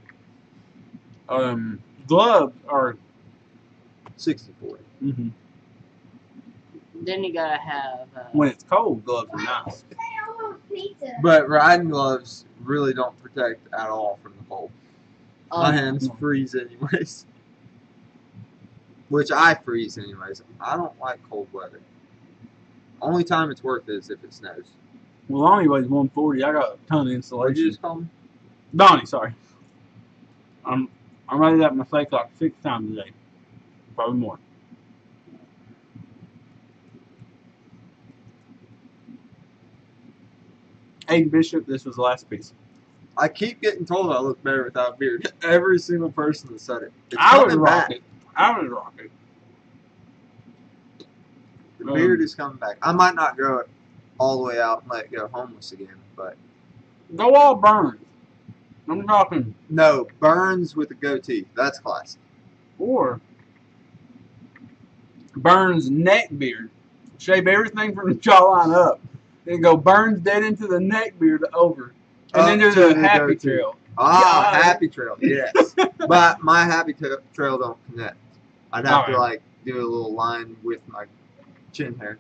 Gloves are. 60-40. Then you gotta have. When it's cold, gloves are nice. Say I want pizza. But riding gloves really don't protect at all from the cold. My hands no. freeze anyways. Which I freeze anyways. I don't like cold weather. Only time it's worth it is if it snows. Well, Lonnie weighs 140. I got a ton of What did you insulation. just call me? Donnie, sorry. I made that mistake like 6 times a day. Probably more. Hey, Bishop, this was the last piece. I keep getting told I look better without a beard. Every single person that said it. It's I would coming rock back. it. I would rock it. The beard is coming back. I might not grow it all the way out and let it go homeless again, but Go all burns. I'm talking. no, Burns with a goatee. That's classic. Or Burns neck beard. Shave everything from the jawline up. Then go Burns dead into the neck beard over. And then do Up to the the happy goatee. trail. Ah, Yeah. Happy Trail, yes. But my Happy Trail don't connect. I'd have to Alright. do a little line with my chin hair.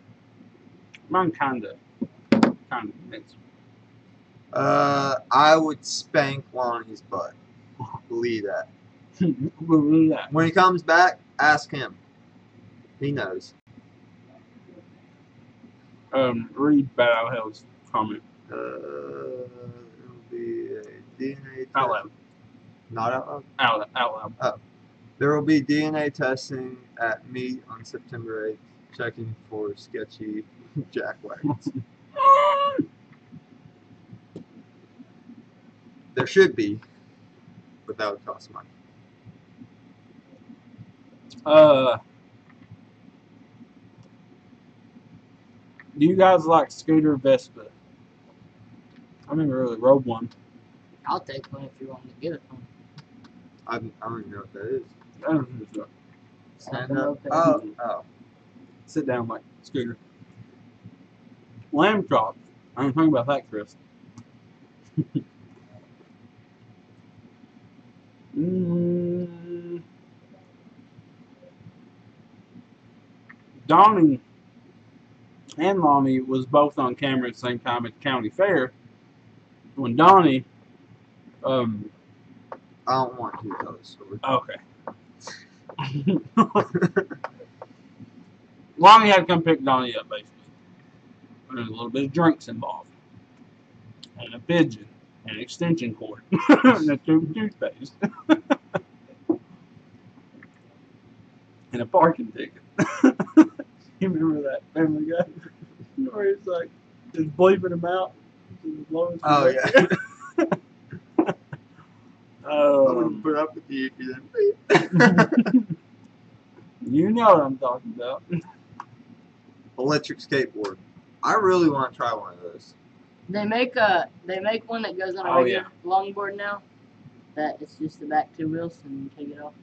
Mine kinda connects. I would spank Lonnie's butt. Believe that. Believe that. When he comes back, ask him. He knows. Read Bad Out Hell's comment. It'll be a DNA test. Out loud. Not out loud. Out loud. There will be DNA testing at Meet on September 8th, checking for sketchy jackwagons. There should be, but that would cost money. Do you guys like Scooter Vespa? I never really rode one. I'll take one if you want me to get it from. I don't even know what that is. I don't know if it's Stand up. Oh. sit down like Scooter. Lamb chops. I don't think about that, Chris. Donnie and Lonnie was both on camera at the same time at the county fair. When Donnie, I don't want to tell the story. okay. Lonnie had to come pick Donnie up, basically. There's a little bit of drinks involved. And a pigeon. And an extension cord. And a tube of toothpaste. and a parking ticket. You remember that Family Guy? Where he's like, just bleeping him out. Oh yeah. I wouldn't Um, put up with you if you didn't. you know what I'm talking about. Electric skateboard. I really want to try one of those. They make one that goes on a Oh, regular longboard now. That it's just the back two wheels and you take it off.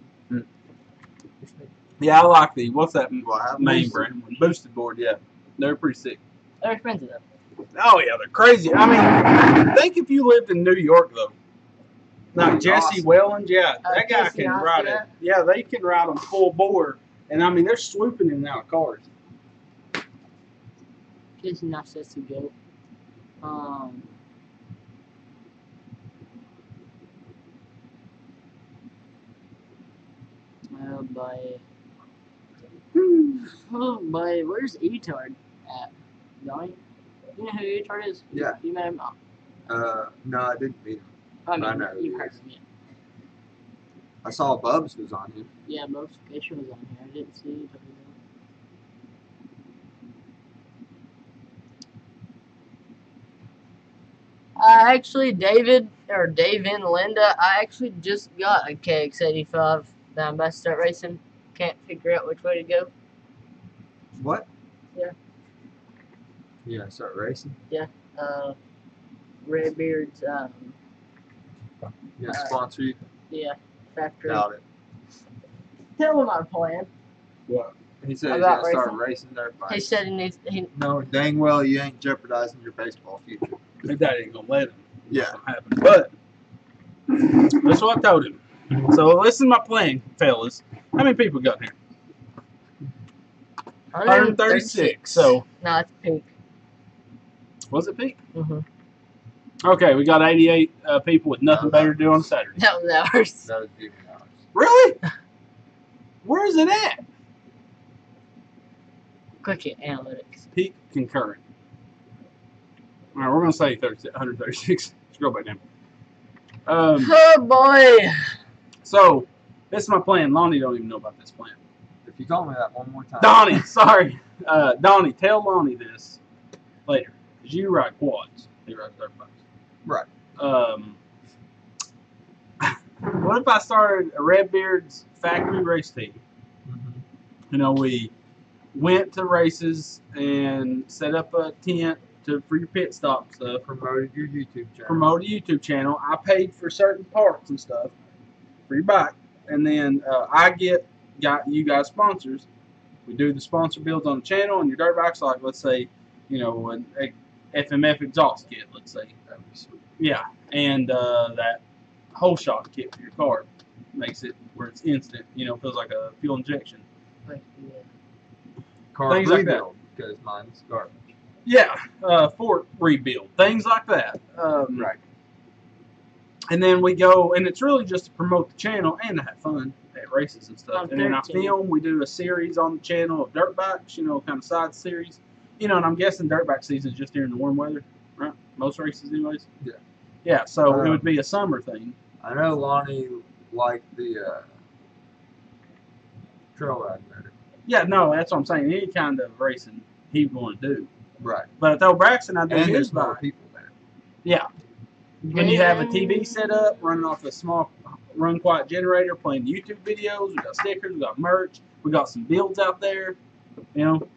Yeah, I like the, what's that Well, I have main boosted. brand one? Boosted board, yeah. They're pretty sick. They're expensive though. Oh, yeah, they're crazy. I mean, think if you lived in New York, though. Like Jesse Awesome. Wellens, yeah, that guy Casey can Neistat. ride it. Yeah, they can ride them full board. And, I mean, they're swooping in and out of cars. Casey Neistat's a goat. Oh boy. Oh boy, where's Etard at? Donnie? You know who Etard is? Yeah. You met him? No, I didn't meet him. I mean, I know who you've he heard is. of him, yeah. I saw Bubs was on him. Yeah, most Geisha was on here. I didn't see Etard though. I actually, Dave and Linda, I actually just got a KX85 that I'm about to start racing. Can't figure out which way to go. What? Yeah. You gonna start racing? Redbeard's, You gonna sponsor you? yeah, factory. Doubt it. Tell him my plan. What? He said he's About gonna start racing dirt bikes. He said he No, dang well you ain't jeopardizing your baseball future. His dad ain't going to let him. Yeah. Happen. But, that's what I told him. So, listen to my plan, fellas. How many people got here? 136. So, No, it's peak. was it peak? Mm-hmm. Okay, we got 88 people with nothing better to do on Saturday. That was ours. That was even ours. Really? Where is it at? Quick hit analytics. Peak concurrent. All right, we're going to say 136. Scroll back down. Oh boy. So, this is my plan. Lonnie don't even know about this plan. If you call me that one more time. Donnie, sorry. Donnie, tell Lonnie this later. Because you ride quads. He rides dirt bikes. Right. What if I started a Redbeard's factory race team? Mm-hmm. You know, we went to races and set up a tent for your pit stop stuff. Promoted your YouTube channel. Promote a YouTube channel. I paid for certain parts and stuff for your bike. And then I got you guys sponsors. We do the sponsor builds on the channel and your dirt bikes, like let's say, you know, an FMF exhaust kit, let's say. That'd be sweet. Yeah. And that whole shot kit for your car makes it where it's instant, you know, feels like a fuel injection. Like, Car Things like that. rebuild, because mine's garbage. Yeah, fork rebuild, things like that. Right. And then we go, and it's really just to promote the channel and to have fun at races and stuff. I'm And then I 13. film, we do a series on the channel of dirt bikes, you know, kind of side series. You know, and I'm guessing dirt bike season is just during the warm weather, right? Most races anyways? Yeah. Yeah, so it would be a summer thing. I know Lonnie liked the trail ride better. Yeah, no, that's what I'm saying. Any kind of racing he'd want to do. Right. But at Old Braxton, I do And his there's more bike. people there. Yeah. When you have a TV set up, running off a small run quiet generator, playing YouTube videos, we got stickers, we got merch, we got some builds out there, you know.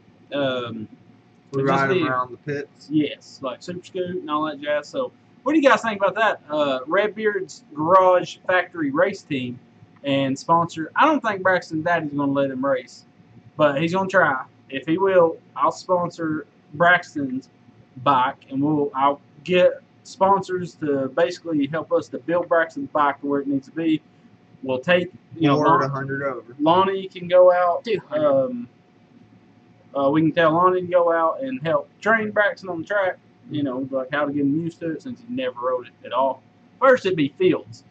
We It'd ride just be- around the pits. Yes, like Super Scoot and all that jazz. So, what do you guys think about that? Redbeard's Garage Factory Race Team and sponsor. I don't think Braxton Daddy's going to let him race, but he's going to try. If he will, I'll sponsor Braxton's bike, and I'll get sponsors to basically help us to build Braxton's bike to where it needs to be. We'll take, you know, Or 100 over. Lonnie can go out. 200. We can tell Lonnie to go out and help train Braxton on the track, you know, like how to get him used to it since he never rode it at all. First, it'd be fields,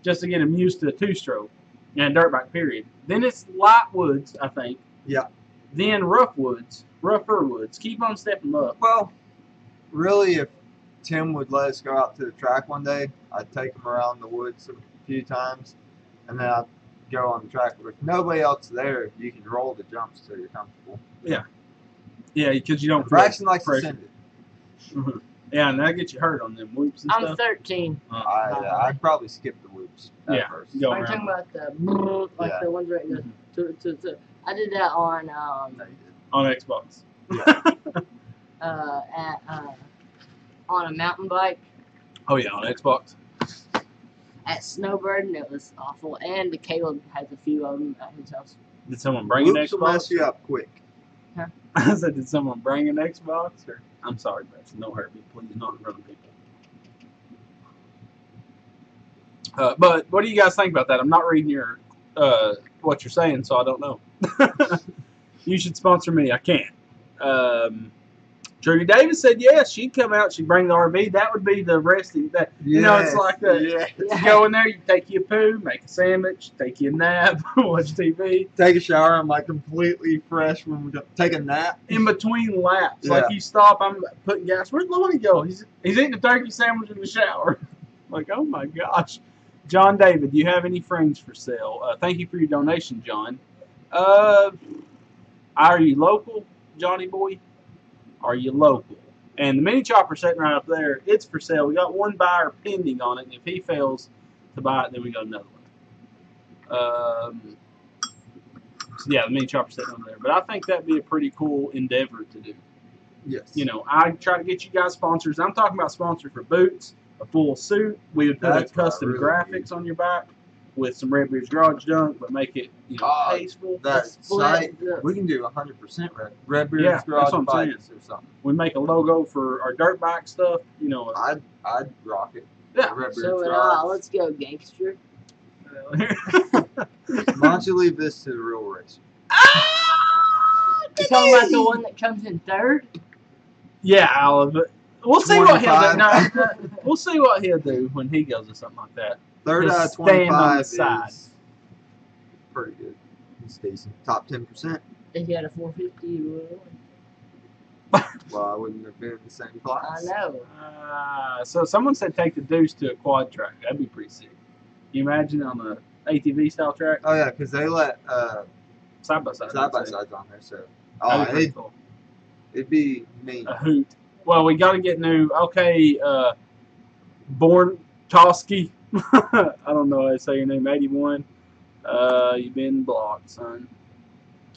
just to get him used to a two-stroke and dirt bike, period. Then it's light woods, I think. Yeah. Then rougher woods. Keep on stepping up. Well, really, if Tim would let us go out to the track one day, I'd take him around the woods a few times, and then I'd go on the track. With nobody else there, you can roll the jumps so you're comfortable. Yeah, because you don't feel Braxton likes to pressure. send it. Mhm. Yeah, and that gets you hurt on them whoops and I'm stuff. 13. I'd probably skip the loops at Yeah. first. Go Are you talking around about the Yeah. the ones right there? Mhm. I did that on No, you didn't. on Xbox. on a mountain bike Oh yeah, on Xbox. at Snowbird, and it was awful. And Caleb has a few of them at his house. Did someone bring an Loops will mess Xbox? you up quick. I said, did someone bring an Xbox? Or I'm sorry, Braxton. Don't hurt me, please. Not in front of people. But what do you guys think about that? I'm not reading your what you're saying, so I don't know. You should sponsor me. I can't. Trudy Davis said yes. She'd come out. She'd bring the RV. That would be the resting. That you know, it's like that. Yes. You go in there. You take you a poo, make a sandwich, take you a nap, watch TV. Take a shower. I'm like completely fresh when we go. Take a nap. In between laps, Yeah. like you stop. I'm putting gas. Where'd Lonnie go? He's eating a turkey sandwich in the shower. Like, oh my gosh. John David, do you have any frames for sale? Thank you for your donation, John. Are you local, Johnny boy? Are you local? And the mini chopper sitting right up there, it's for sale. We got one buyer pending on it, and if he fails to buy it, then we got another one. So yeah, the mini chopper sitting over there. But I think that'd be a pretty cool endeavor to do. Yes. You know, I try to get you guys sponsors. I'm talking about sponsors for boots, a full suit. We would put That's what I custom really graphics on your back with some Redbeards Garage junk, but make it tasteful. That Split site, the- we can do 100% Redbeards Yeah, that's Garage what I'm saying. bikes or something. We make a logo for our dirt bike stuff. You know, I'd rock it. Yeah. Redbeards So Garage. let's go, gangster. Why don't you leave this to the real racer? You talking about the one that comes in third? Yeah, Olive. We'll see what he'll do. 25. No, we'll see what he'll do when he goes to something like that. Third Just out of stand on 25 the side. is pretty good. It's decent. Top 10%. If you had a 450, you would have won. Well, I wouldn't have been in the same I class. know. So someone said take the Deuce to a quad track. That'd be pretty sick. You imagine on a ATV style track, Oh yeah, because they let side by side. side by sides on there, so That'd be pretty cool. it'd be mean. A hoot. Well, we got to get new. Okay, Born Toski. I don't know how to say your name. 81. You've been blocked, son.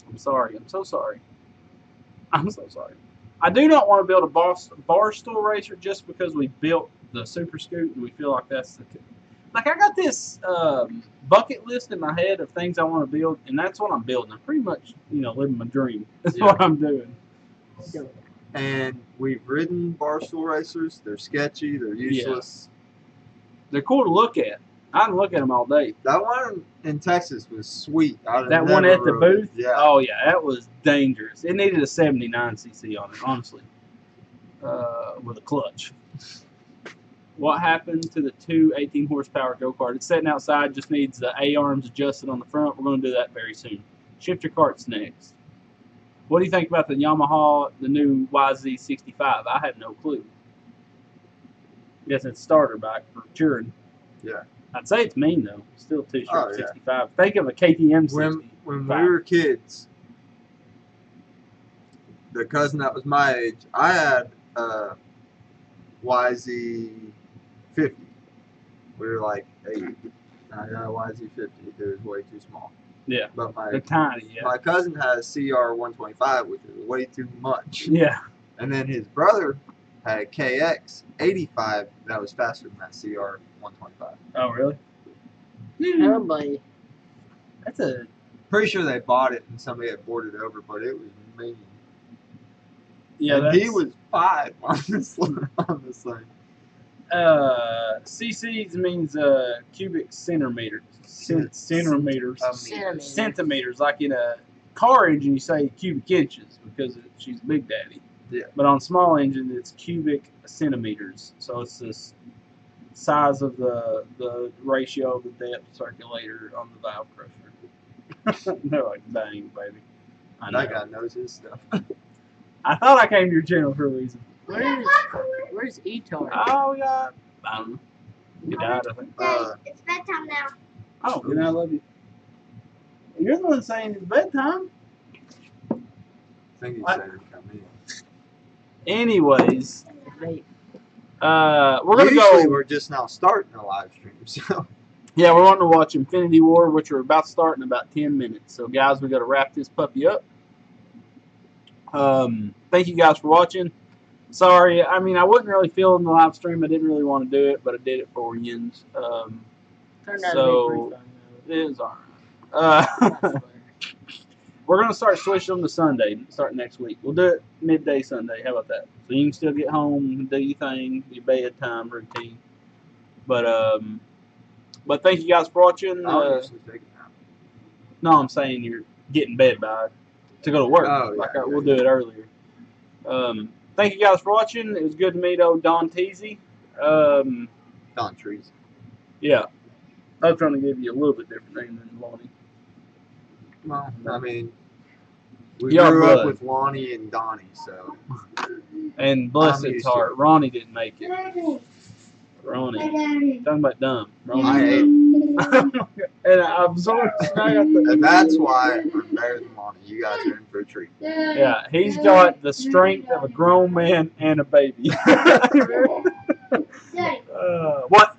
I'm sorry. I'm so sorry. I'm so sorry. I do not want to build a barstool racer just because we built the Super Scoot and we feel like that's the. Like I got this bucket list in my head of things I want to build, and that's what I'm building. I'm pretty much, living my dream. That's what I'm doing. And we've ridden barstool racers. They're sketchy. They're useless. They're cool to look at. I can look at them all day. That one in Texas was sweet. That one at the booth? Yeah. Oh, yeah, that was dangerous. It needed a 79cc on it, honestly, with a clutch. What happened to the two 18-horsepower go-kart? It's sitting outside, just needs the A-arms adjusted on the front. We're going to do that very soon. Shifter kart's next. What do you think about the Yamaha, the new YZ65? I have no clue. Guess it's a starter bike for touring. Yeah. I'd say it's mean, though. Still too short, Oh, yeah. 65. Think of a KTM 60. When we were kids, the cousin that was my age, I had a YZ50. We were like 8. I got a YZ50. It was way too small. Yeah. But They're tiny, yeah. my cousin has CR125, which is way too much. Yeah. And then his brother had a KX85 that was faster than that CR125. Oh, really? Oh, buddy. That's a... Pretty sure they bought it and somebody had boarded it over, but it was mean. Yeah, and that's... he was 5 on this thing. CCs means cubic centimeters. Centimeters. Centimeters. Like in a car engine, you say cubic inches because she's Big Daddy. Yeah. But on small engine, it's cubic centimeters. So it's this size of the ratio of the depth circulator on the valve crusher. They're like, dang, baby. I know. That guy knows his stuff. I thought I came to your channel for a reason. Where's Etar? Oh, yeah. I don't know. He died, I think. Daddy, it's bedtime now. Oh, good night, I love you. You're the one saying it's bedtime. I think he's saying come in. Anyways, Late. we're gonna Usually go. we're just now starting a live stream, so Yeah, we're wanting to watch Infinity War, which we're about to start in about 10 minutes. So, guys, we got to wrap this puppy up. Thank you guys for watching. Sorry, I mean, I wasn't really feeling the live stream. I didn't really want to do it, but I did it for Yins. Turned out So- to be pretty It is all right. fun, though. We're going to start switching them to Sunday, start next week. We'll do it midday Sunday. How about that? So you can still get home, do your thing, your bedtime routine. But thank you guys for watching. I'll usually take a nap. No, I'm saying you're getting bed by to go to work. Oh, yeah, We'll yeah. do it earlier. Thank you guys for watching. It was good to meet old Dontrezzy. Dontrezzy. Yeah. I was trying to give you a little bit different name than Lonnie. Well, I mean, we Y'all grew blood. up with Lonnie and Donnie, so And bless I'm its used to heart, it. Ronnie didn't make it. Ronnie. Talking about dumb. I Ronnie. hate it. And I absorbed And that's why I'm better than Lonnie. You guys are in for a treat. Yeah, he's got the strength of a grown man and a baby. What?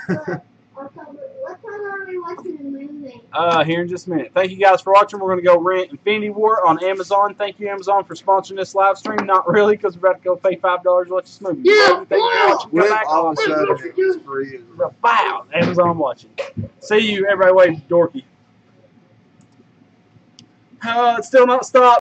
What time are we watching the movie? Here in just a minute. Thank you guys for watching. We're going to go rent Infinity War on Amazon. Thank you, Amazon, for sponsoring this live stream. Not really, because we're about to go pay $5 to watch this movie. Yeah, Thank you for watching. Come With back. all of a sudden it was free as well. Wow, Amazon watching. See you, everybody. Wave dorky. It's still not stopped.